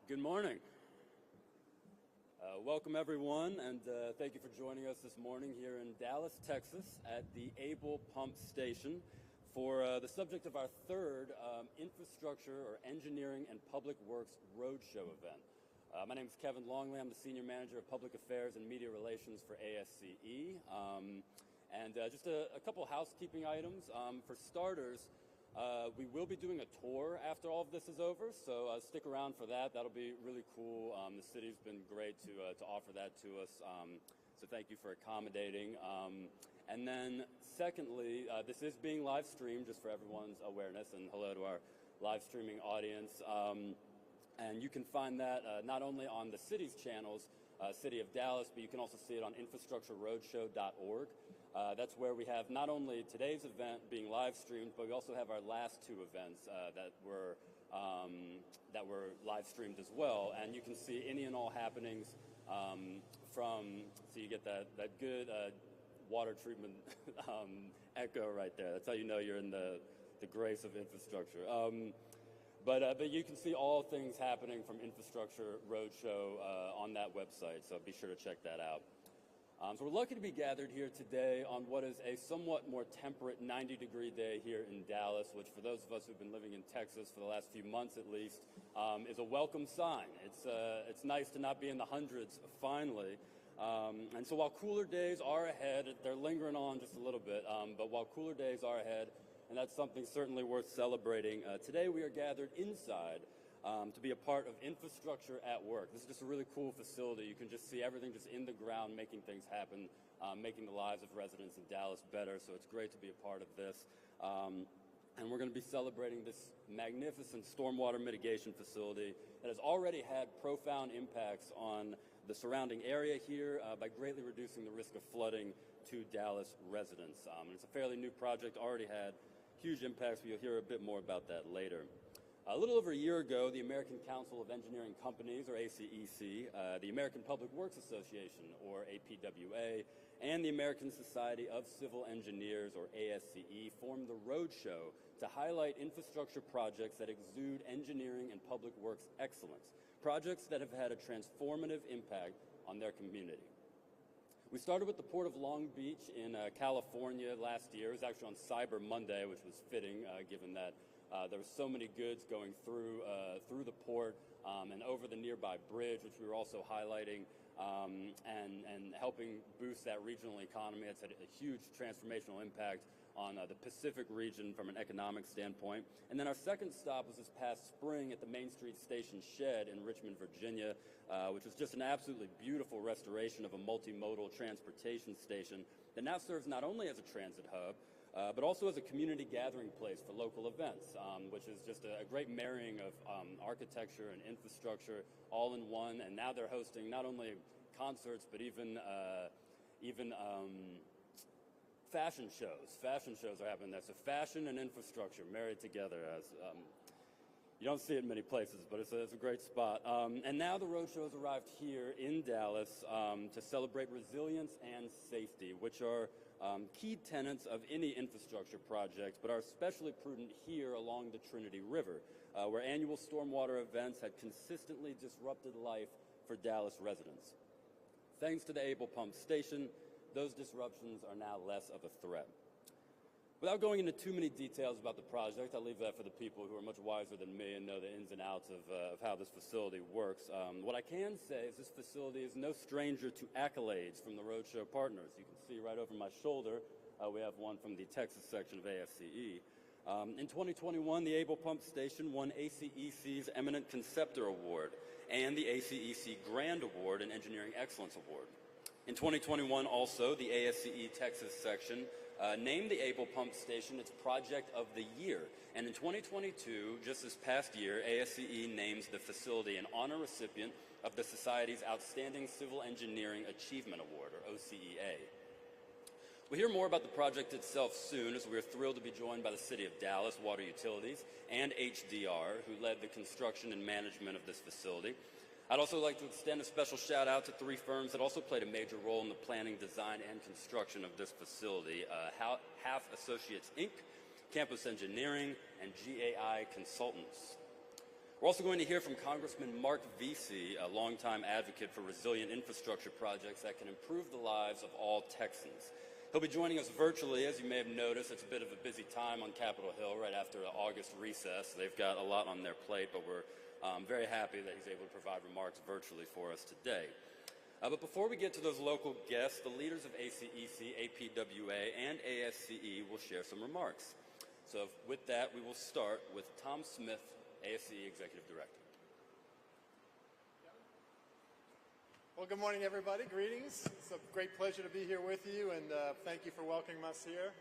Good morning. Welcome, everyone, and thank you for joining us this morning here in Dallas, Texas, at the Able Pump Station for the subject of our third Infrastructure or Engineering and Public Works Roadshow event. My name is Kevin Longley. I'm the Senior Manager of Public Affairs and Media Relations for ASCE. Just a couple housekeeping items. For starters, we will be doing a tour after all of this is over, so stick around for that. That'll be really cool. The city's been great to offer that to us, so thank you for accommodating. And then secondly, this is being live streamed, just for everyone's awareness, and hello to our live streaming audience. And you can find that not only on the city's channels, City of Dallas, but you can also see it on infrastructureroadshow.org. That's where we have not only today's event being live streamed, but we also have our last two events that were live streamed as well. And you can see any and all happenings so you get that good water treatment echo right there. That's how you know you're in the grace of infrastructure. But you can see all things happening from Infrastructure Roadshow on that website, so be sure to check that out. So we're lucky to be gathered here today on what is a somewhat more temperate 90-degree day here in Dallas, which for those of us who've been living in Texas for the last few months at least, is a welcome sign. It's nice to not be in the hundreds finally. And so while cooler days are ahead, they're lingering on just a little bit, but while cooler days are ahead, and that's something certainly worth celebrating, today we are gathered inside to be a part of Infrastructure at Work. This is just a really cool facility. You can just see everything just in the ground, making things happen, making the lives of residents in Dallas better, so it's great to be a part of this. And we're going to be celebrating this magnificent stormwater mitigation facility that has already had profound impacts on the surrounding area here by greatly reducing the risk of flooding to Dallas residents. And it's a fairly new project, already had huge impacts, but you'll hear a bit more about that later. A little over a year ago, the American Council of Engineering Companies, or ACEC, the American Public Works Association, or APWA, and the American Society of Civil Engineers, or ASCE, formed the Roadshow to highlight infrastructure projects that exude engineering and public works excellence, projects that have had a transformative impact on their community. We started with the Port of Long Beach in California last year. It was actually on Cyber Monday, which was fitting given that there were so many goods going through the port and over the nearby bridge, which we were also highlighting and helping boost that regional economy. It's had a huge transformational impact on the Pacific region from an economic standpoint. And then our second stop was this past spring at the Main Street Station Shed in Richmond, Virginia, which was just an absolutely beautiful restoration of a multimodal transportation station that now serves not only as a transit hub, but also as a community gathering place for local events, which is just a great marrying of architecture and infrastructure all in one. And now they're hosting not only concerts, but even fashion shows. Fashion shows are happening there. So fashion and infrastructure married together. As you don't see it in many places, but it's a great spot. And now the Roadshow has arrived here in Dallas to celebrate resilience and safety, which are key tenets of any infrastructure project, but are especially prudent here along the Trinity River, where annual stormwater events had consistently disrupted life for Dallas residents. Thanks to the Able Pump Station, those disruptions are now less of a threat. Without going into too many details about the project, I'll leave that for the people who are much wiser than me and know the ins and outs of how this facility works. What I can say is this facility is no stranger to accolades from the Roadshow partners. You can see right over my shoulder, we have one from the Texas section of ASCE. In 2021, the Able Pump Station won ACEC's Eminent Conceptor Award and the ACEC Grand Award and Engineering Excellence Award. In 2021 also, the ASCE Texas section named the Able Pump Station its Project of the Year. And in 2022, just this past year, ASCE names the facility an honor recipient of the Society's Outstanding Civil Engineering Achievement Award, or OCEA. We'll hear more about the project itself soon, as we are thrilled to be joined by the City of Dallas Water Utilities and HDR, who led the construction and management of this facility. I'd also like to extend a special shout out to three firms that also played a major role in the planning, design, and construction of this facility: Half Associates, Inc., Campus Engineering, and GAI Consultants. We're also going to hear from Congressman Mark Vesey, a longtime advocate for resilient infrastructure projects that can improve the lives of all Texans. He'll be joining us virtually. As you may have noticed, it's a bit of a busy time on Capitol Hill right after the August recess. They've got a lot on their plate, but we're very happy that he's able to provide remarks virtually for us today. But before we get to those local guests, the leaders of ACEC, APWA, and ASCE will share some remarks. So with that, we will start with Tom Smith, ASCE Executive Director. Well, good morning, everybody. Greetings. It's a great pleasure to be here with you, and thank you for welcoming us here.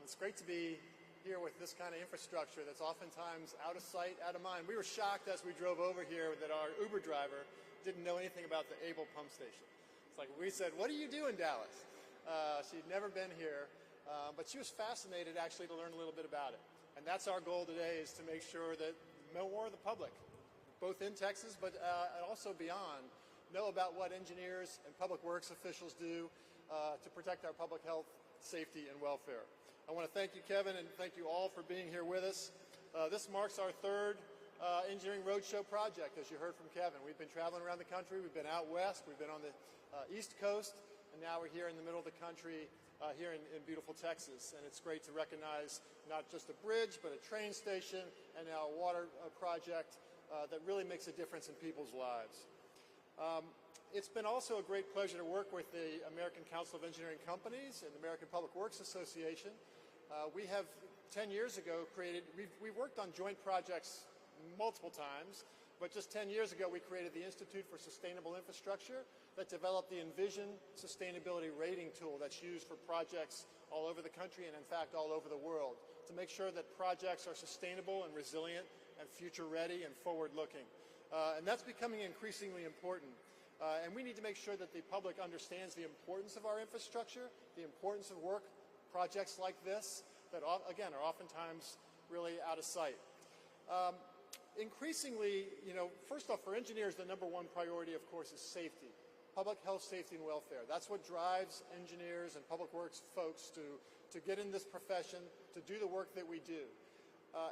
It's great to be here with this kind of infrastructure that's oftentimes out of sight, out of mind. We were shocked as we drove over here that our Uber driver didn't know anything about the Able pump station. It's like we said, "What do you do in Dallas?" She'd never been here, but she was fascinated actually to learn a little bit about it. And that's our goal today, is to make sure that more of the public, both in Texas but also beyond, know about what engineers and public works officials do to protect our public health, safety, and welfare. I want to thank you, Kevin, and thank you all for being here with us. This marks our third Engineering Roadshow project, as you heard from Kevin. We've been traveling around the country. We've been out west. We've been on the East Coast, and now we're here in the middle of the country, here in beautiful Texas. And it's great to recognize not just a bridge, but a train station and now a water project that really makes a difference in people's lives. It's been also a great pleasure to work with the American Council of Engineering Companies and the American Public Works Association. We have 10 years ago we've worked on joint projects multiple times, but just 10 years ago we created the Institute for Sustainable Infrastructure that developed the Envision Sustainability Rating Tool that's used for projects all over the country and in fact all over the world to make sure that projects are sustainable and resilient and future ready and forward looking. And that's becoming increasingly important. And we need to make sure that the public understands the importance of our infrastructure, the importance of projects like this that, again, are oftentimes really out of sight. Increasingly, first off, for engineers, the number one priority, of course, is safety. Public health, safety, and welfare. That's what drives engineers and public works folks to get in this profession, to do the work that we do.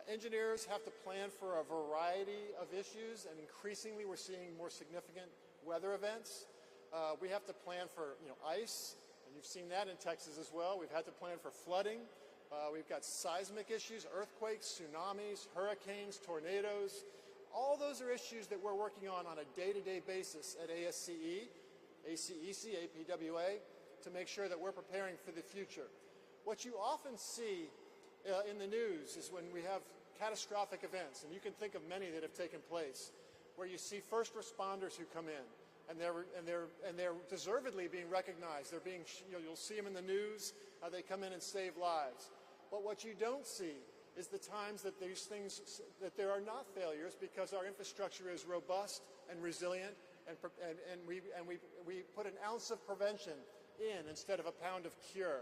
Engineers have to plan for a variety of issues, and increasingly we're seeing more significant weather events. We have to plan for ice, and you've seen that in Texas as well. We've had to plan for flooding. We've got seismic issues, earthquakes, tsunamis, hurricanes, tornadoes. All those are issues that we're working on a day-to-day basis at ASCE, ACEC, APWA, to make sure that we're preparing for the future. What you often see in the news is when we have catastrophic events, and you can think of many that have taken place, where you see first responders who come in, and they're deservedly being recognized. They're being, you'll see them in the news. They come in and save lives. But what you don't see is the times that these things, that there are not failures because our infrastructure is robust and resilient, and we put an ounce of prevention in instead of a pound of cure.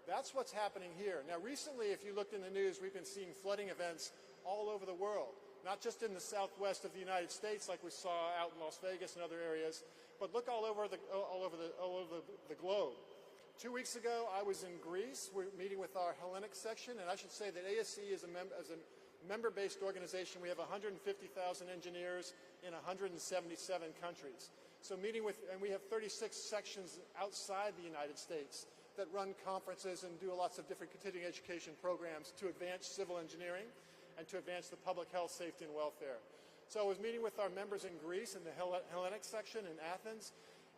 That's what's happening here. Now, recently, if you looked in the news, we've been seeing flooding events all over the world, not just in the southwest of the United States like we saw out in Las Vegas and other areas, but look all over the globe. 2 weeks ago, I was in Greece. We're meeting with our Hellenic section, and I should say that ASCE is a member-based organization. We have 150,000 engineers in 177 countries. So and we have 36 sections outside the United States that run conferences and do lots of different continuing education programs to advance civil engineering and to advance the public health, safety, and welfare. So I was meeting with our members in Greece in the Hellenic section in Athens,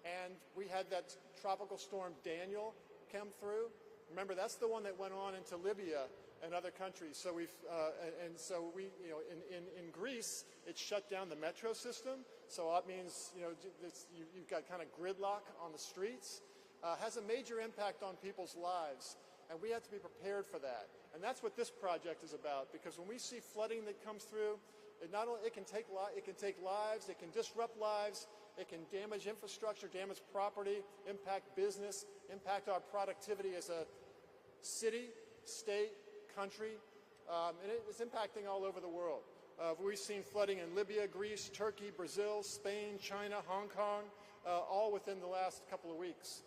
and we had that tropical storm Daniel come through. Remember, that's the one that went on into Libya and other countries. So in Greece, it shut down the metro system. So that means you've got kind of gridlock on the streets. Has a major impact on people's lives, and we have to be prepared for that. And that's what this project is about, because when we see flooding that comes through, it can take lives, it can disrupt lives, it can damage infrastructure, damage property, impact business, impact our productivity as a city, state, country, and it's impacting all over the world. We've seen flooding in Libya, Greece, Turkey, Brazil, Spain, China, Hong Kong, all within the last couple of weeks.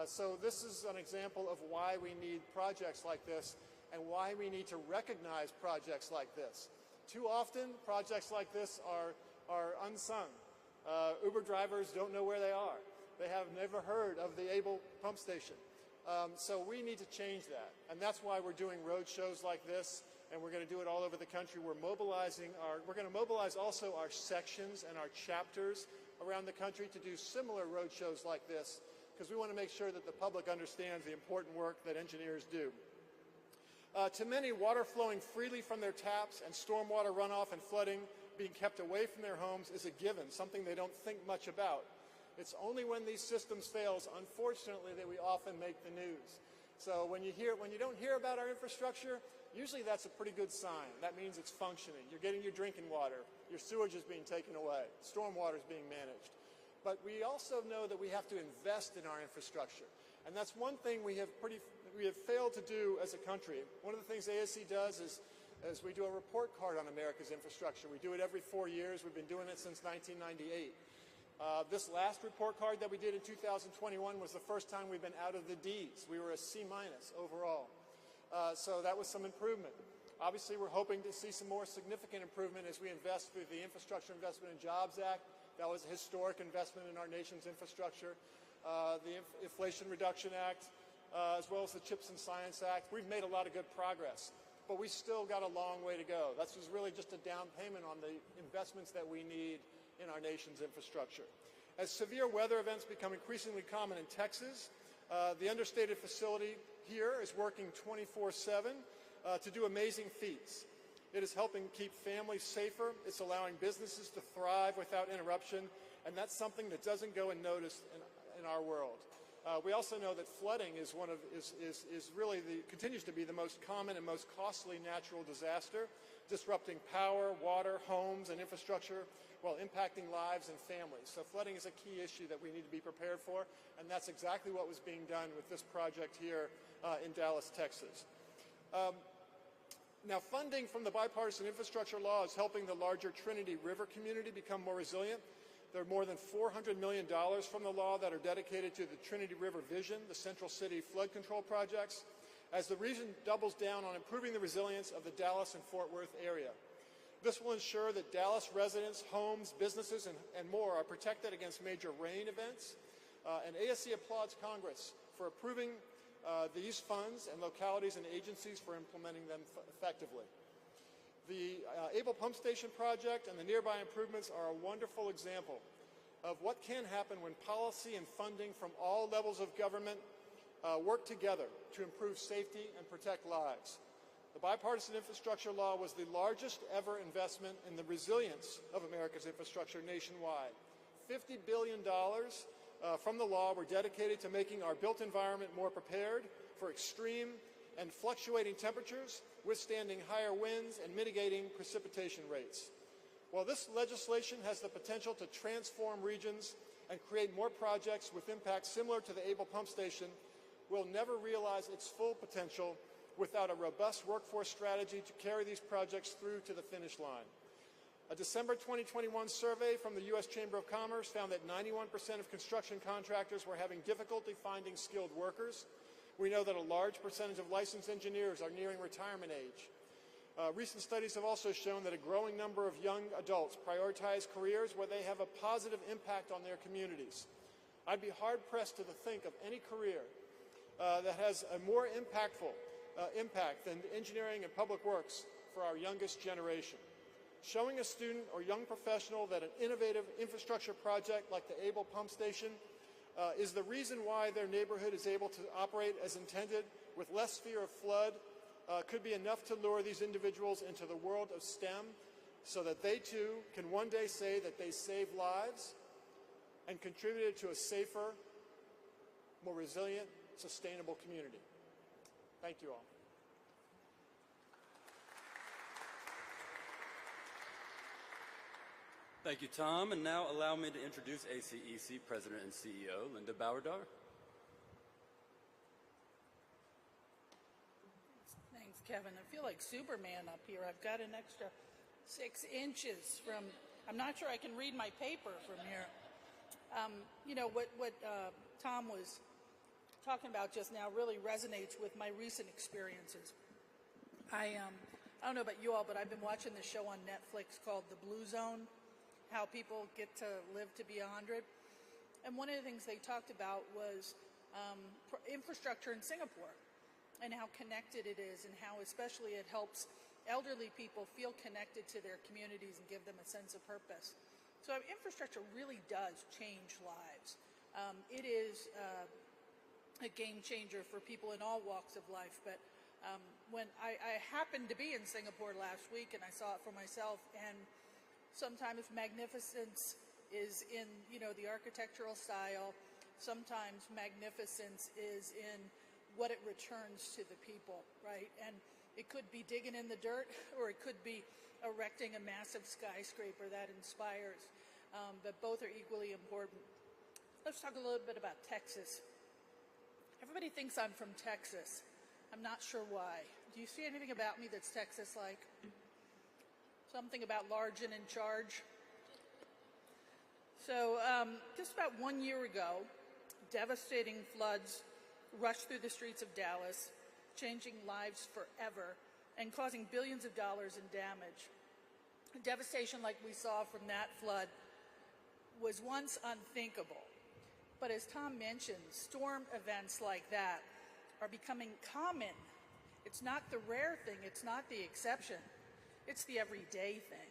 So this is an example of why we need projects like this and why we need to recognize projects like this. Too often, projects like this are unsung. Uber drivers don't know where they are. They have never heard of the Able pump station. So we need to change that. And that's why we're doing road shows like this, and we're going to do it all over the country. We're going to mobilize also our sections and our chapters around the country to do similar road shows like this, because we want to make sure that the public understands the important work that engineers do. To many, water flowing freely from their taps and stormwater runoff and flooding being kept away from their homes is a given, something they don't think much about. It's only when these systems fail, unfortunately, that we often make the news. So when you don't hear about our infrastructure, usually that's a pretty good sign. That means it's functioning. You're getting your drinking water. Your sewage is being taken away. Stormwater is being managed. But we also know that we have to invest in our infrastructure. And that's one thing we have failed to do as a country. One of the things ASC does is we do a report card on America's infrastructure. We do it every 4 years. We've been doing it since 1998. This last report card that we did in 2021 was the first time we've been out of the Ds. We were a C- overall. So that was some improvement. Obviously, we're hoping to see some more significant improvement as we invest through the Infrastructure Investment and Jobs Act. That was a historic investment in our nation's infrastructure. The Inflation Reduction Act, as well as the CHIPS and Science Act. We've made a lot of good progress, but we still got a long way to go. That's just really just a down payment on the investments that we need in our nation's infrastructure. As severe weather events become increasingly common in Texas, the understated facility here is working 24/7 to do amazing feats. It is helping keep families safer. It's allowing businesses to thrive without interruption, and that's something that doesn't go unnoticed in our world. We also know that flooding is continues to be the most common and most costly natural disaster, disrupting power, water, homes, and infrastructure while impacting lives and families. So flooding is a key issue that we need to be prepared for, and that's exactly what was being done with this project here in Dallas, Texas. Now, funding from the bipartisan infrastructure law is helping the larger Trinity River community become more resilient. There are more than $400 million from the law that are dedicated to the Trinity River Vision, the Central City flood control projects, as the region doubles down on improving the resilience of the Dallas and Fort Worth area. This will ensure that Dallas residents, homes, businesses, and more are protected against major rain events. And ASC applauds Congress for approving these funds and localities and agencies for implementing them effectively. The Able Pump Station project and the nearby improvements are a wonderful example of what can happen when policy and funding from all levels of government work together to improve safety and protect lives. The bipartisan infrastructure law was the largest ever investment in the resilience of America's infrastructure nationwide. $50 billion from the law were dedicated to making our built environment more prepared for extreme and fluctuating temperatures, withstanding higher winds, and mitigating precipitation rates. While this legislation has the potential to transform regions and create more projects with impacts similar to the Able Pump Station, we'll never realize its full potential without a robust workforce strategy to carry these projects through to the finish line. A December 2021 survey from the U.S. Chamber of Commerce found that 91% of construction contractors were having difficulty finding skilled workers. We know that a large percentage of licensed engineers are nearing retirement age. Recent studies have also shown that a growing number of young adults prioritize careers where they have a positive impact on their communities. I'd be hard-pressed to think of any career that has a more impactful impact than engineering and public works for our youngest generation. Showing a student or young professional that an innovative infrastructure project like the Able Pump Station is the reason why their neighborhood is able to operate as intended with less fear of flood could be enough to lure these individuals into the world of STEM so that they too can one day say that they saved lives and contributed to a safer, more resilient, sustainable community. Thank you all. Thank you, Tom. And now allow me to introduce ACEC President and CEO, Linda Bauerdar. Thanks, Kevin. I feel like Superman up here. I've got an extra 6 inches from, I'm not sure I can read my paper from here. You know, what Tom was talking about just now really resonates with my recent experiences. I I don't know about you all, but I've been watching this show on Netflix called The Blue Zone, how people get to live to be 100. And one of the things they talked about was infrastructure in Singapore and how connected it is and how especially it helps elderly people feel connected to their communities and give them a sense of purpose. So infrastructure really does change lives. It is a game changer for people in all walks of life. But when I happened to be in Singapore last week and I saw it for myself, and sometimes magnificence is in, the architectural style. Sometimes magnificence is in what it returns to the people, right? And it could be digging in the dirt, or it could be erecting a massive skyscraper that inspires. But both are equally important. Let's talk a little bit about Texas. Everybody thinks I'm from Texas. I'm not sure why. Do you see anything about me that's Texas-like? Something about large and in charge? So just about 1 year ago, devastating floods rushed through the streets of Dallas, changing lives forever and causing billions of dollars in damage. Devastation like we saw from that flood was once unthinkable. But as Tom mentioned, storm events like that are becoming common. It's not the rare thing, it's not the exception, it's the everyday thing.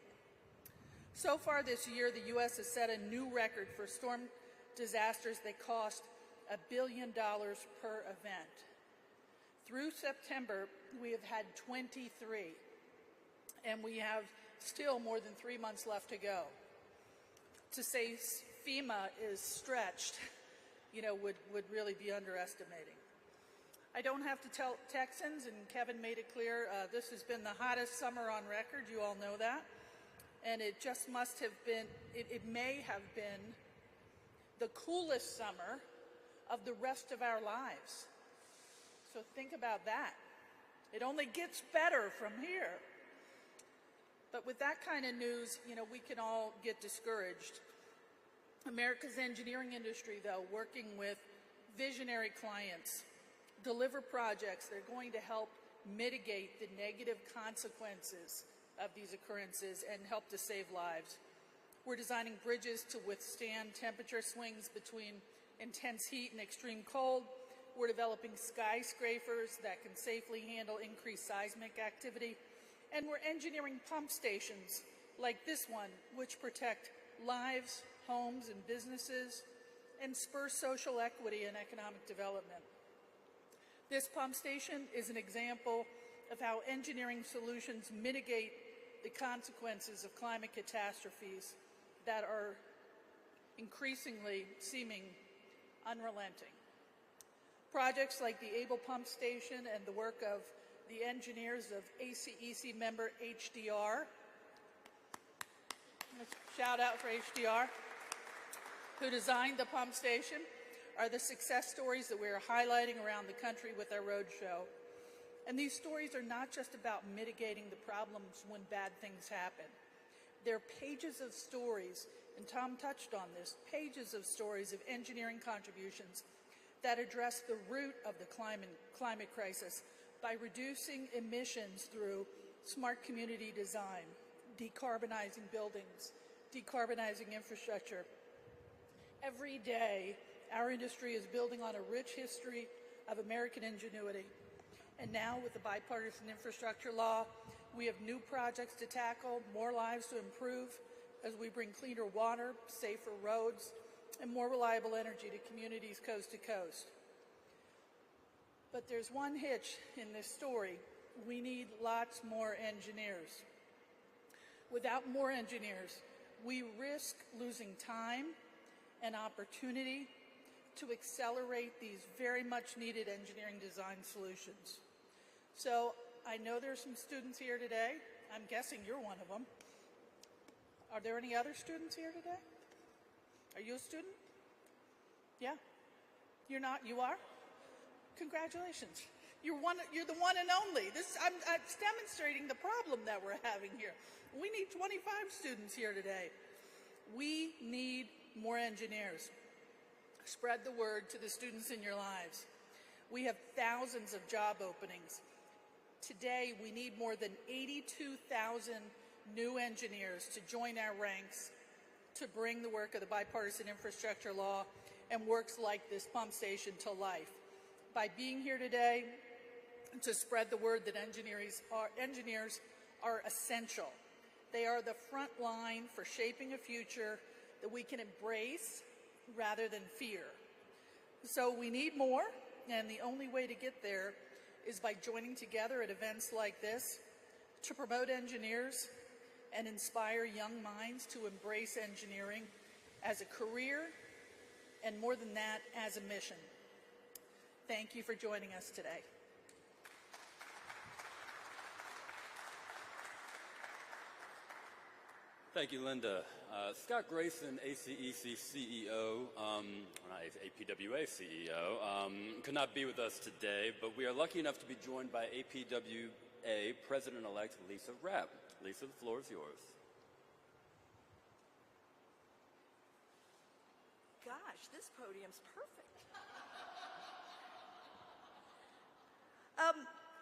So far this year, the U.S. has set a new record for storm disasters that cost $1 billion per event. Through September, we have had 23, and we have still more than 3 months left to go. To say FEMA is stretched, would really be underestimating. I don't have to tell Texans, and Kevin made it clear, this has been the hottest summer on record, you all know that. And it just must have been, it may have been the coolest summer of the rest of our lives. So think about that. It only gets better from here. But with that kind of news, we can all get discouraged. America's engineering industry, though, working with visionary clients, deliver projects that are going to help mitigate the negative consequences of these occurrences and help to save lives. We're designing bridges to withstand temperature swings between intense heat and extreme cold. We're developing skyscrapers that can safely handle increased seismic activity. And we're engineering pump stations like this one, which protect lives, homes, and businesses, and spur social equity and economic development. This pump station is an example of how engineering solutions mitigate the consequences of climate catastrophes that are increasingly seeming unrelenting. Projects like the Able Pump Station and the work of the engineers of ACEC member HDR, shout out for HDR, who designed the pump station, are the success stories that we are highlighting around the country with our roadshow. And these stories are not just about mitigating the problems when bad things happen. They're pages of stories, and Tom touched on this, pages of stories of engineering contributions that address the root of the climate crisis by reducing emissions through smart community design, decarbonizing buildings, decarbonizing infrastructure. Every day, our industry is building on a rich history of American ingenuity. And now, with the bipartisan infrastructure law, we have new projects to tackle, more lives to improve as we bring cleaner water, safer roads, and more reliable energy to communities coast to coast. But there's one hitch in this story. We need lots more engineers. Without more engineers, we risk losing time and opportunity to accelerate these very much needed engineering design solutions. So I know there's some students here today. I'm guessing you're one of them. Are there any other students here today? Are you a student? Yeah? You're not? You are? Congratulations. You're the one and only. I'm demonstrating the problem that we're having here. We need 25 students here today. We need more engineers. Spread the word to the students in your lives. We have thousands of job openings. Today, we need more than 82,000 new engineers to join our ranks to bring the work of the bipartisan infrastructure law and works like this pump station to life. By being here today to spread the word that engineers are essential. They are the front line for shaping a future that we can embrace rather than fear. So we need more, and the only way to get there is by joining together at events like this to promote engineers and inspire young minds to embrace engineering as a career and, more than that, as a mission. Thank you for joining us today. Thank you, Linda. Scott Grayson, ACEC CEO, not APWA CEO, could not be with us today, but we are lucky enough to be joined by APWA President-elect Lisa Rapp. Lisa, the floor is yours. Gosh, this podium's perfect.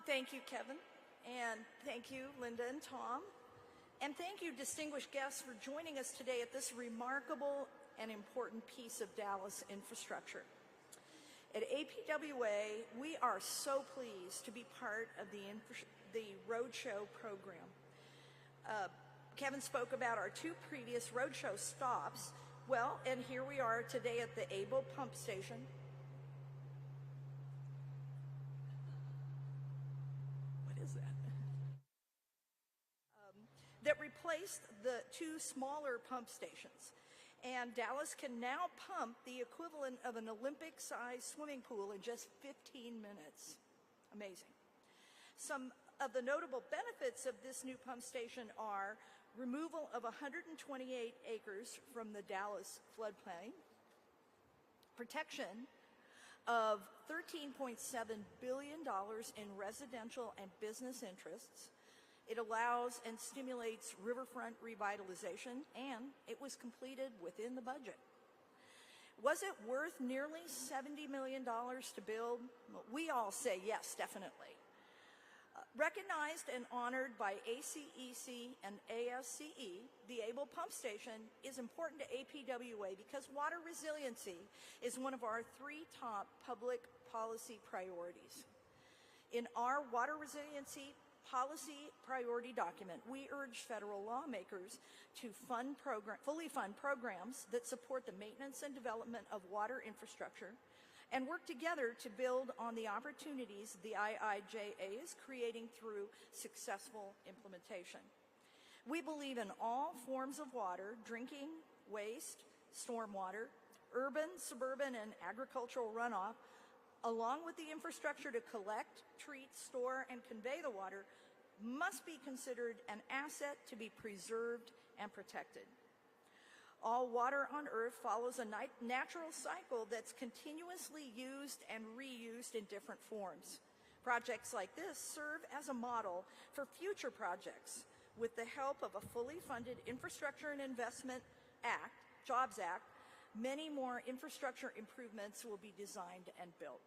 Thank you, Kevin, and thank you, Linda and Tom. And thank you, distinguished guests, for joining us today at this remarkable and important piece of Dallas infrastructure. At APWA, we are so pleased to be part of the Roadshow program. Kevin spoke about our two previous Roadshow stops. Well, and here we are today at the Able Pump Station. What is that? That replaced the two smaller pump stations. And Dallas can now pump the equivalent of an Olympic-sized swimming pool in just 15 minutes. Amazing. Some of the notable benefits of this new pump station are removal of 128 acres from the Dallas floodplain, protection of $13.7 billion in residential and business interests. It allows and stimulates riverfront revitalization, and it was completed within the budget. Was it worth nearly $70 million to build? Well, we all say yes, definitely. Recognized and honored by ACEC and ASCE, the Able Pump Station is important to APWA because water resiliency is one of our three top public policy priorities. In our water resiliency policy priority document, we urge federal lawmakers to fully fund programs that support the maintenance and development of water infrastructure and work together to build on the opportunities the IIJA is creating through successful implementation. We believe in all forms of water: drinking, waste, stormwater, urban, suburban, and agricultural runoff, along with the infrastructure to collect, treat, store, and convey the water, must be considered an asset to be preserved and protected. All water on Earth follows a natural cycle that's continuously used and reused in different forms. Projects like this serve as a model for future projects. With the help of a fully funded Infrastructure and Investment Act, Jobs Act, many more infrastructure improvements will be designed and built.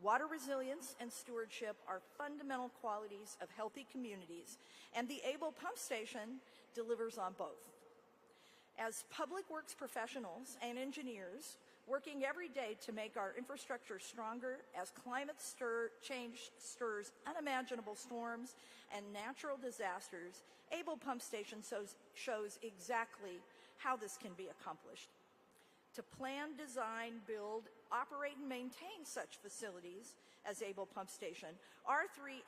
Water resilience and stewardship are fundamental qualities of healthy communities, and the Able Pump Station delivers on both. As public works professionals and engineers working every day to make our infrastructure stronger as climate change stirs unimaginable storms and natural disasters, Able Pump Station shows exactly how this can be accomplished. To plan, design, build, operate, and maintain such facilities as Able Pump Station, our three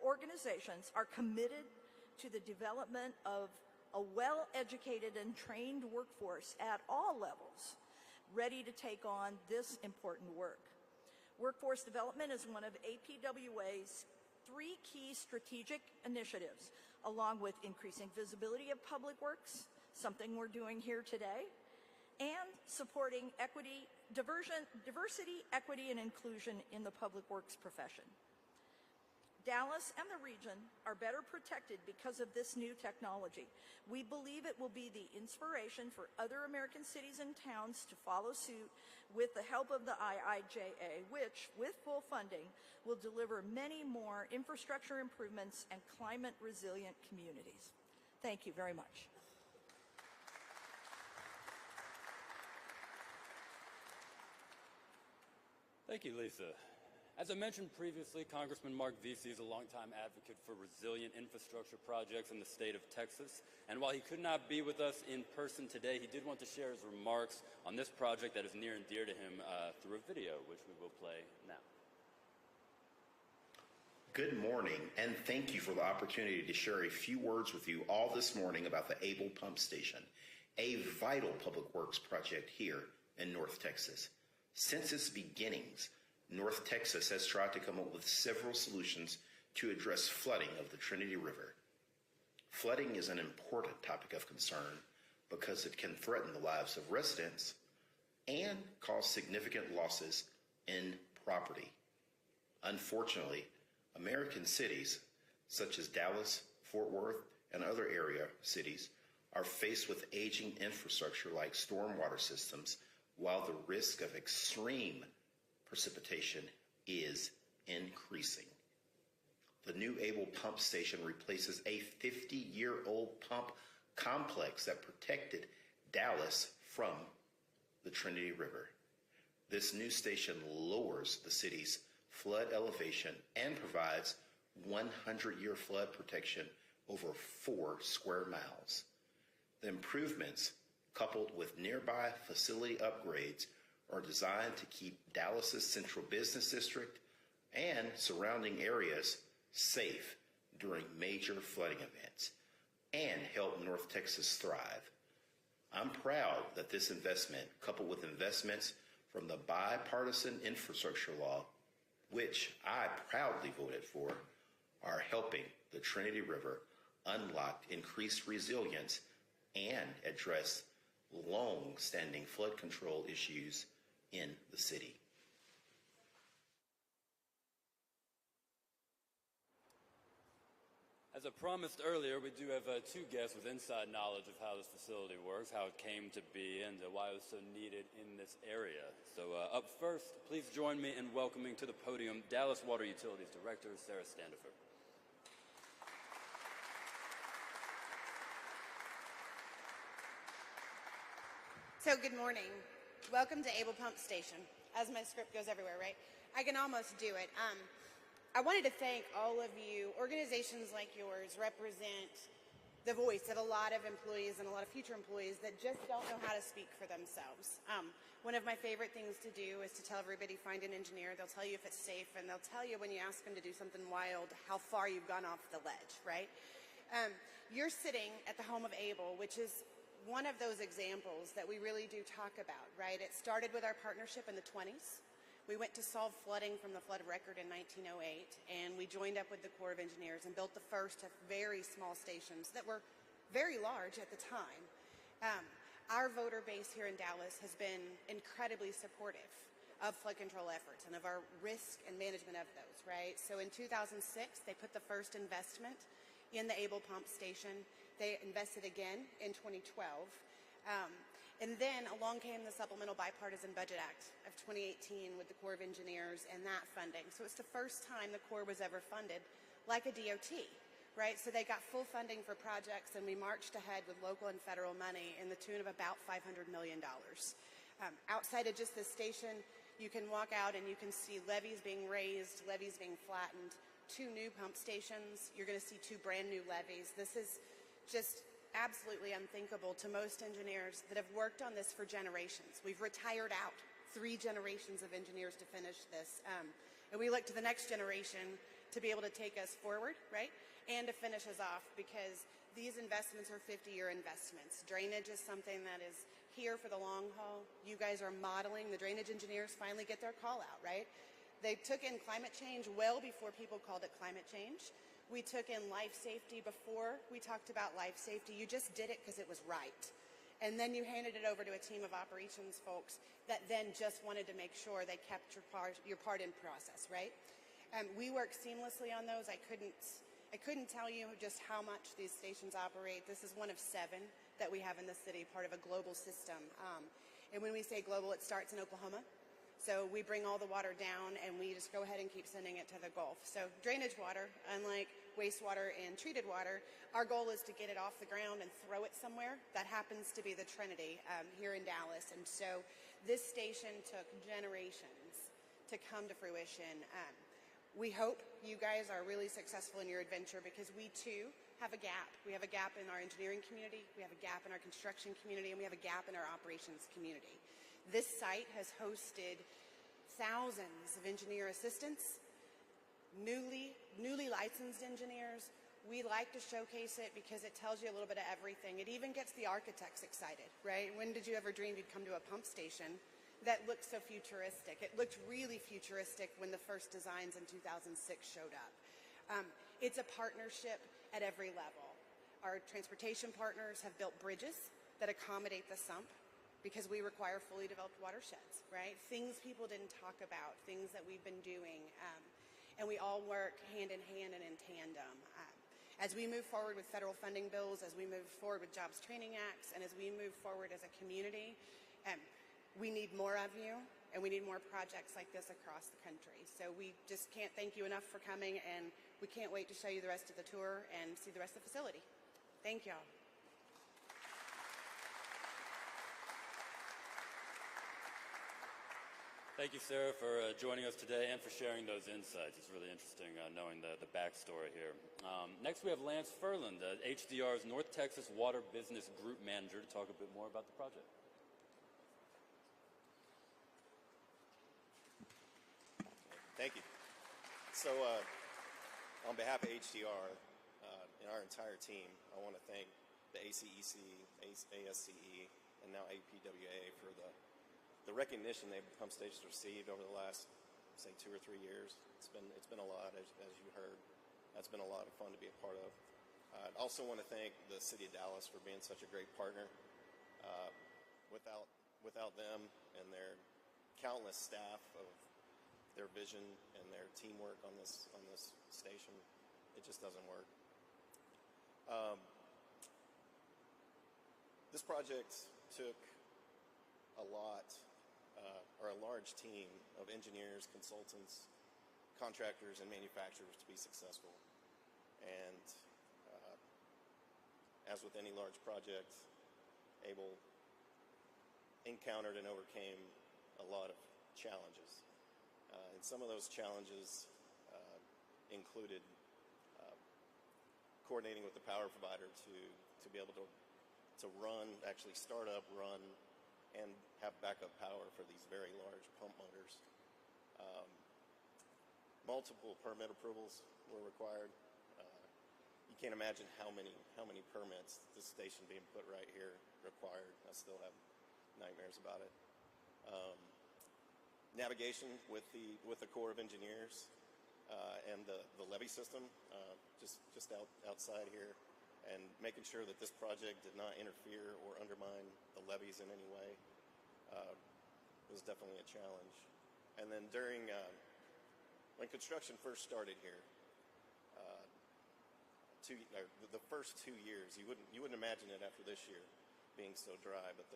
organizations are committed to the development of a well-educated and trained workforce at all levels, ready to take on this important work. Workforce development is one of APWA's three key strategic initiatives, along with increasing visibility of public works, something we're doing here today, and supporting diversity, equity, and inclusion in the public works profession. Dallas and the region are better protected because of this new technology. We believe it will be the inspiration for other American cities and towns to follow suit with the help of the IIJA, which, with full funding, will deliver many more infrastructure improvements and climate-resilient communities. Thank you very much. Thank you, Lisa. As I mentioned previously, Congressman Mark Vesey is a longtime advocate for resilient infrastructure projects in the state of Texas. And while he could not be with us in person today, he did want to share his remarks on this project that is near and dear to him through a video, which we will play now. Good morning, and thank you for the opportunity to share a few words with you all this morning about the Able Pump Station, a vital public works project here in North Texas. Since its beginnings, North Texas has tried to come up with several solutions to address flooding of the Trinity River. Flooding is an important topic of concern because it can threaten the lives of residents and cause significant losses in property. Unfortunately, American cities such as Dallas, Fort Worth, and other area cities are faced with aging infrastructure like stormwater systems, while the risk of extreme precipitation is increasing. The new Able Pump Station replaces a 50-year-old pump complex that protected Dallas from the Trinity River. This new station lowers the city's flood elevation and provides 100-year flood protection over 4 square miles. The improvements, coupled with nearby facility upgrades, are designed to keep Dallas's central business district and surrounding areas safe during major flooding events and help North Texas thrive. I'm proud that this investment, coupled with investments from the bipartisan infrastructure law, which I proudly voted for, are helping the Trinity River unlock increased resilience and address long-standing flood control issues in the city. As I promised earlier, we do have 2 guests with inside knowledge of how this facility works, how it came to be, and why it was so needed in this area. So up first, please join me in welcoming to the podium Dallas Water Utilities Director, Sarah Standifer. So good morning. Welcome to Able Pump Station. As my script goes everywhere, right? I can almost do it. I wanted to thank all of you. Organizations like yours represent the voice of a lot of employees and a lot of future employees that just don't know how to speak for themselves. One of my favorite things to do is to tell everybody, find an engineer. They'll tell you if it's safe, and they'll tell you when you ask them to do something wild, how far you've gone off the ledge, right? You're sitting at the home of Able, which is one of those examples that we really do talk about, right? It started with our partnership in the 20s. We went to solve flooding from the flood record in 1908, and we joined up with the Corps of Engineers and built the first of very small stations that were very large at the time. Our voter base here in Dallas has been incredibly supportive of flood control efforts and of our risk and management of those, right? So in 2006, they put the first investment in the Able Pump Station. They invested again in 2012. And then along came the Supplemental Bipartisan Budget Act of 2018 with the Corps of Engineers and that funding. So it's the first time the Corps was ever funded like a DOT, right? So they got full funding for projects, and we marched ahead with local and federal money in the tune of about $500 million. Outside of just this station, you can walk out and you can see levees being raised, levees being flattened, 2 new pump stations. You're going to see 2 brand new levees. This is just absolutely unthinkable to most engineers that have worked on this for generations. We've retired out 3 generations of engineers to finish this. And we look to the next generation to be able to take us forward, right? And to finish us off, because these investments are 50-year investments. Drainage is something that is here for the long haul. You guys are modeling. The drainage engineers finally get their call out, right? They took in climate change well before people called it climate change. We took in life safety before we talked about life safety. You just did it because it was right. And then you handed it over to a team of operations folks that then just wanted to make sure they kept your part in process, right? We work seamlessly on those. I couldn't tell you just how much these stations operate. This is one of 7 that we have in the city, part of a global system. And when we say global, it starts in Oklahoma. So we bring all the water down and we just go ahead and keep sending it to the Gulf. So drainage water, unlike wastewater and treated water, our goal is to get it off the ground and throw it somewhere. That happens to be the Trinity here in Dallas. And so this station took generations to come to fruition. We hope you guys are really successful in your adventure because we too have a gap. We have a gap in our engineering community, we have a gap in our construction community, and we have a gap in our operations community. This site has hosted thousands of engineer assistants, newly licensed engineers. We like to showcase it because it tells you a little bit of everything. It even gets the architects excited, right? When did you ever dream you'd come to a pump station that looked so futuristic? It looked really futuristic when the first designs in 2006 showed up. It's a partnership at every level. Our transportation partners have built bridges that accommodate the sump because we require fully developed watersheds, right? Things people didn't talk about, things that we've been doing, and we all work hand in hand and in tandem. As we move forward with federal funding bills, as we move forward with Jobs Training Acts, and as we move forward as a community, we need more of you, and we need more projects like this across the country. So we just can't thank you enough for coming, and we can't wait to show you the rest of the tour and see the rest of the facility. Thank y'all. Thank you, Sarah, for joining us today and for sharing those insights. It's really interesting knowing the backstory here. Next, we have Lance Furland, HDR's North Texas Water Business Group Manager, to talk a bit more about the project. Thank you. So, on behalf of HDR and our entire team, I want to thank the ACEC, ASCE, and now APWA for the recognition pump stations received over the last, say, 2 or 3 years. It's been a lot, as you heard. That's been a lot of fun to be a part of. I'd also want to thank the City of Dallas for being such a great partner. Without them and their countless staff of their vision and their teamwork on this station, it just doesn't work. This project took a large team of engineers, consultants, contractors, and manufacturers to be successful. And as with any large project, Able encountered and overcame a lot of challenges. And some of those challenges included coordinating with the power provider to be able to actually start up, run, and have backup power for these very large pump motors. Multiple permit approvals were required. You can't imagine how many permits this station being put right here required. I still have nightmares about it. Navigation with the Corps of Engineers and the levee system just outside here, and making sure that this project did not interfere or undermine the levees in any way was definitely a challenge. And then when construction first started here, the first 2 years, you wouldn't imagine it after this year being so dry, but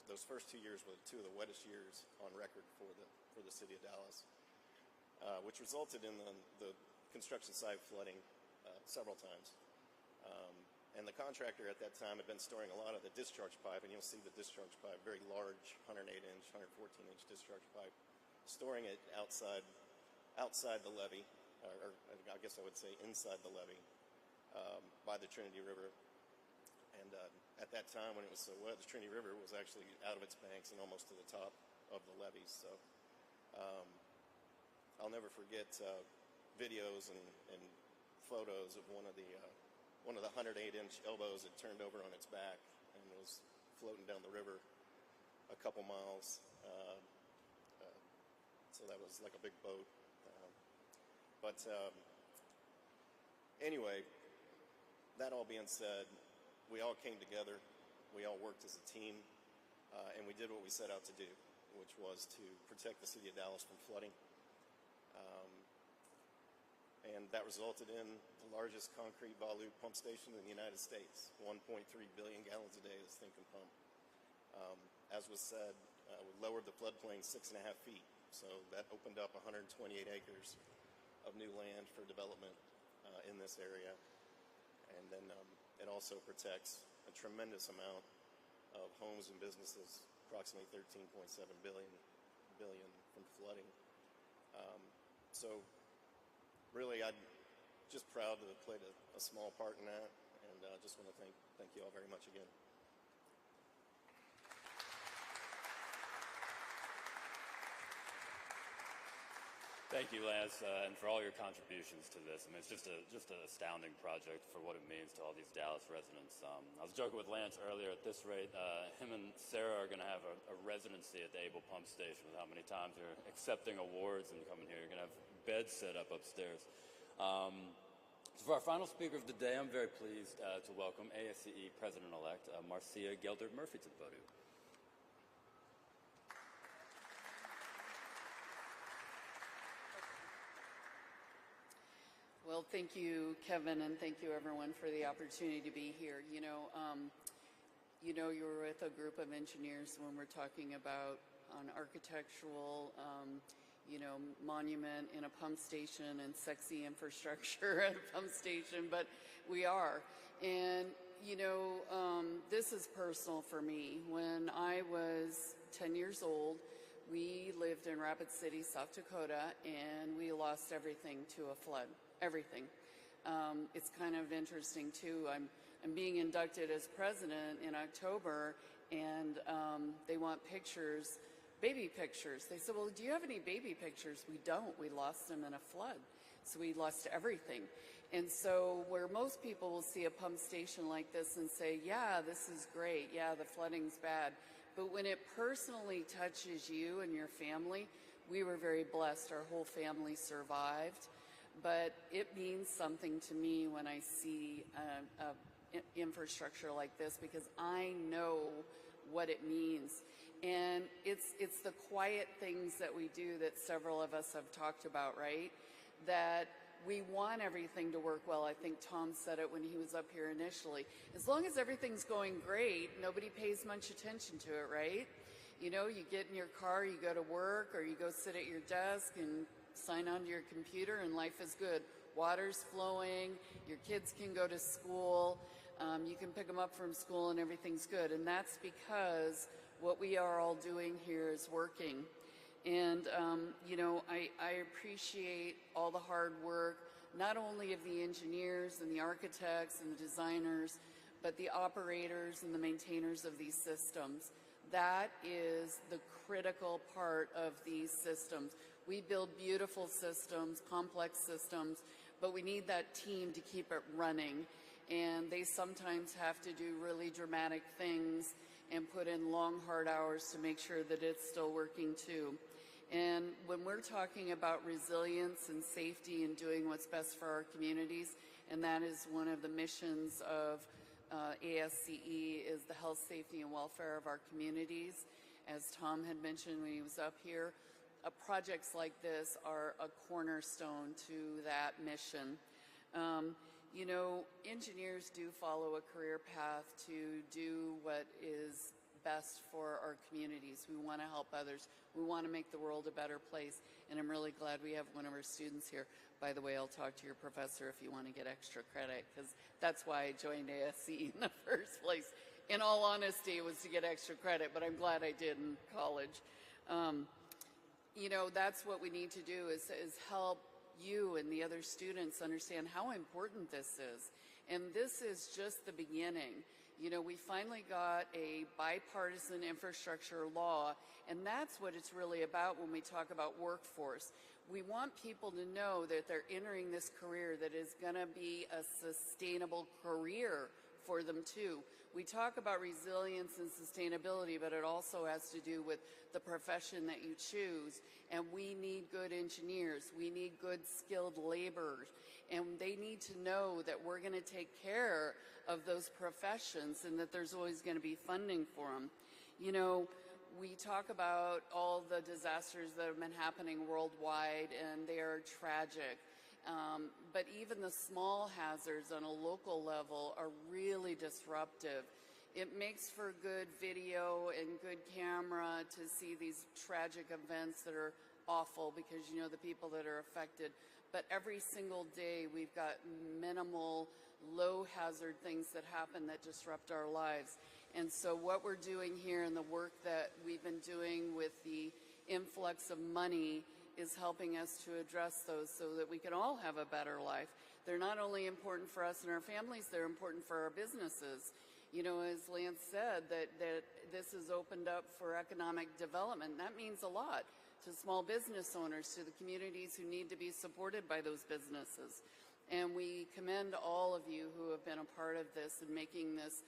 those first 2 years were 2 of the wettest years on record for the City of Dallas, which resulted in the construction site flooding several times. And the contractor at that time had been storing a lot of the discharge pipe, and you'll see the discharge pipe, very large, 108-inch, 114-inch discharge pipe, storing it outside the levee, or I guess I would say inside the levee, by the Trinity River. And at that time, when it was so wet, the Trinity River was actually out of its banks and almost to the top of the levees. So I'll never forget videos and photos of one of the 108-inch elbows that turned over on its back and was floating down the river a couple miles. So that was like a big boat. But anyway, that all being said, we all came together, we all worked as a team, and we did what we set out to do, which was to protect the City of Dallas from flooding. and that resulted in the largest concrete volute pump station in the United States. 1.3 billion gallons a day this thing can pump. As was said, we lowered the floodplain 6.5 feet, so that opened up 128 acres of new land for development in this area. And then it also protects a tremendous amount of homes and businesses, approximately 13.7 billion from flooding. So really, I'm just proud to have played a small part in that, and just want to thank you all very much again. Thank you, Lance, and for all your contributions to this. I mean, it's just an astounding project for what it means to all these Dallas residents. I was joking with Lance earlier. At this rate, him and Sarah are going to have a residency at the Able Pump Station with how many times you're accepting awards and coming here. You're going to have beds set up upstairs. So for our final speaker of the day, I'm very pleased to welcome ASCE President-elect Marcia Gelder-Murphy to the podium. Well, thank you, Kevin, and thank you, everyone, for the opportunity to be here. You know, you're with a group of engineers when we're talking about an architectural, monument in a pump station and sexy infrastructure at a pump station, but we are. And, this is personal for me. When I was 10 years old, we lived in Rapid City, South Dakota, and we lost everything to a flood. Everything. It's kind of interesting too. I'm being inducted as president in October, and they want pictures, baby pictures. They said, well, do you have any baby pictures? We don't. We lost them in a flood. So we lost everything. And so where most people will see a pump station like this and say, yeah, this is great. Yeah, the flooding's bad. But when it personally touches you and your family, we were very blessed. Our whole family survived. But it means something to me when I see infrastructure like this, because I know what it means. And it's the quiet things that we do that several of us have talked about, right? That we want everything to work well. I think Tom said it when he was up here initially. As long as everything's going great, nobody pays much attention to it, right? You get in your car, you go to work, or you go sit at your desk and sign onto your computer, and life is good. Water's flowing, your kids can go to school, you can pick them up from school, and everything's good. And that's because what we are all doing here is working. And, I appreciate all the hard work, not only of the engineers and the architects and the designers, but the operators and the maintainers of these systems. That is the critical part of these systems. We build beautiful systems, complex systems, but we need that team to keep it running. And they sometimes have to do really dramatic things and put in long, hard hours to make sure that it's still working too. And when we're talking about resilience and safety and doing what's best for our communities, and that is one of the missions of ASCE, is the health, safety, and welfare of our communities. As Tom had mentioned when he was up here, projects like this are a cornerstone to that mission. Engineers do follow a career path to do what is best for our communities. We want to help others. We want to make the world a better place. And I'm really glad we have one of our students here. By the way, I'll talk to your professor if you want to get extra credit, because that's why I joined ASCE in the first place. In all honesty, it was to get extra credit, but I'm glad I did in college. That's what we need to do is help you and the other students understand how important this is. And this is just the beginning. We finally got a bipartisan infrastructure law, and that's what it's really about when we talk about workforce. We want people to know that they're entering this career that is going to be a sustainable career for them too. We talk about resilience and sustainability, but it also has to do with the profession that you choose. And we need good engineers. We need good skilled laborers. And they need to know that we're going to take care of those professions and that there's always going to be funding for them. We talk about all the disasters that have been happening worldwide, and they are tragic. But even the small hazards on a local level are really disruptive. It makes for good video and good camera to see these tragic events that are awful because you know the people that are affected. But every single day we've got minimal, low hazard things that happen that disrupt our lives. And so what we're doing here and the work that we've been doing with the influx of money is helping us to address those so that we can all have a better life. They're not only important for us and our families, they're important for our businesses. You know, as Lance said, that this has opened up for economic development. That means a lot to small business owners, to the communities who need to be supported by those businesses. And we commend all of you who have been a part of this and making this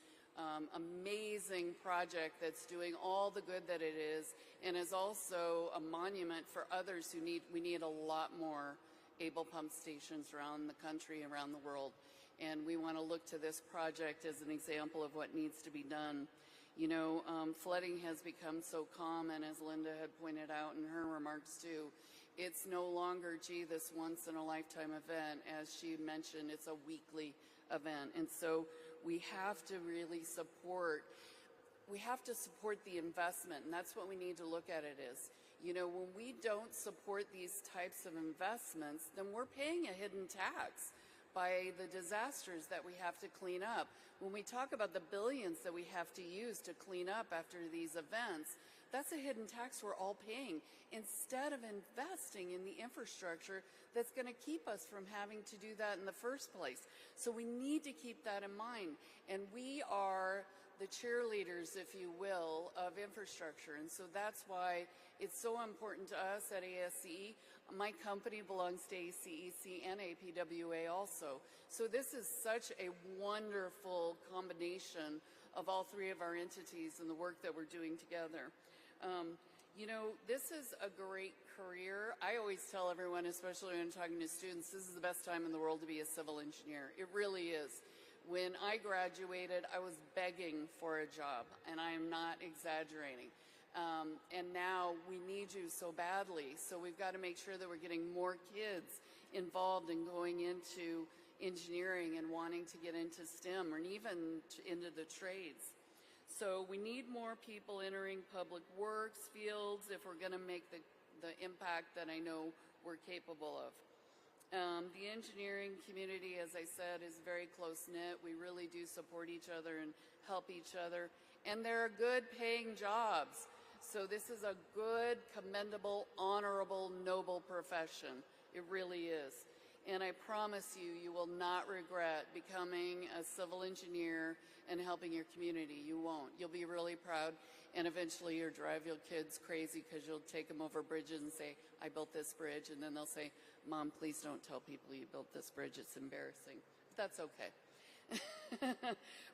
amazing project that's doing all the good that it is and is also a monument for others who we need a lot more Able pump stations around the country, around the world. And we want to look to this project as an example of what needs to be done. You know, flooding has become so common, as Linda had pointed out in her remarks too. It's no longer, gee, this once-in-a-lifetime event. As she mentioned, it's a weekly event. And so we have to really support the investment, and that's what we need to look at it as. You know, when we don't support these types of investments, then we're paying a hidden tax by the disasters that we have to clean up. When we talk about the billions that we have to use to clean up after these events, that's a hidden tax we're all paying instead of investing in the infrastructure that's going to keep us from having to do that in the first place. So we need to keep that in mind. And we are the cheerleaders, if you will, of infrastructure. And so that's why it's so important to us at ASCE. My company belongs to ACEC and APWA also. So this is such a wonderful combination of all three of our entities and the work that we're doing together. You know, this is a great career. I always tell everyone, especially when I'm talking to students, this is the best time in the world to be a civil engineer. It really is. When I graduated, I was begging for a job, and I am not exaggerating. And now we need you so badly, so we've got to make sure that we're getting more kids involved in going into engineering and wanting to get into STEM or even into the trades. So we need more people entering public works fields if we're going to make the impact that I know we're capable of. The engineering community, as I said, is very close-knit. We really do support each other and help each other. And there are good paying jobs. So this is a good, commendable, honorable, noble profession. It really is. And I promise you, you will not regret becoming a civil engineer and helping your community. You won't. You'll be really proud. And eventually you'll drive your kids crazy because you'll take them over bridges and say, I built this bridge. And then they'll say, Mom, please don't tell people you built this bridge. It's embarrassing. But that's okay.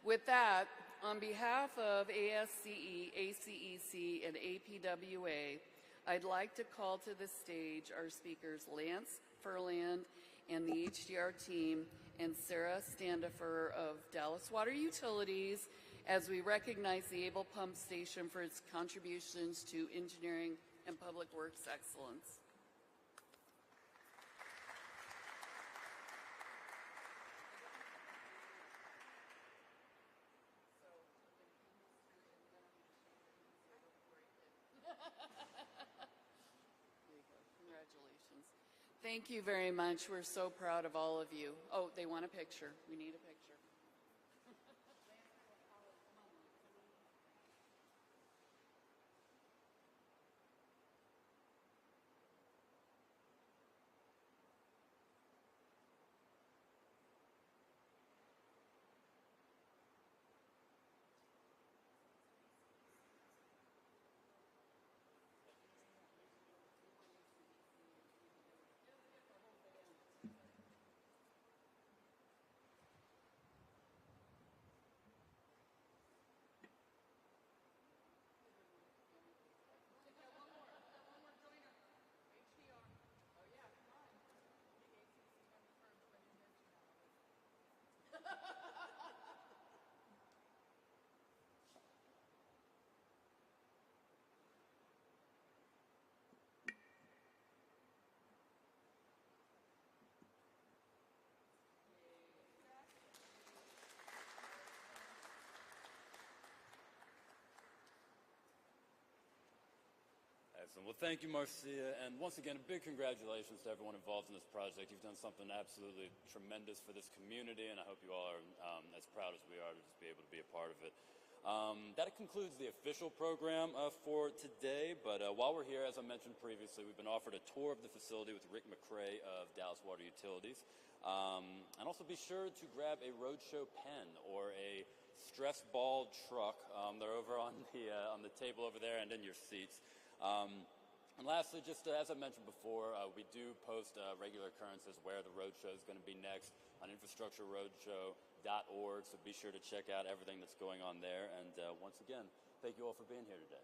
With that, on behalf of ASCE, ACEC, and APWA, I'd like to call to the stage our speakers, Lance Furland and the HDR team, and Sarah Standifer of Dallas Water Utilities, as we recognize the Able Pump Station for its contributions to engineering and public works excellence. Congratulations. Thank you very much. We're so proud of all of you. Oh, they want a picture. We need a picture. Excellent. Well, thank you, Marcia. And once again, a big congratulations to everyone involved in this project. You've done something absolutely tremendous for this community, and I hope you all are as proud as we are to just be able to be a part of it. That concludes the official program for today, but while we're here, as I mentioned previously, we've been offered a tour of the facility with Rick McCray of Dallas Water Utilities. And also be sure to grab a Roadshow pen or a stress ball truck. They're over on the table over there and in your seats. And lastly, just as I mentioned before, we do post regular occurrences where the Roadshow is going to be next on infrastructureroadshow.org, so be sure to check out everything that's going on there. And once again, thank you all for being here today.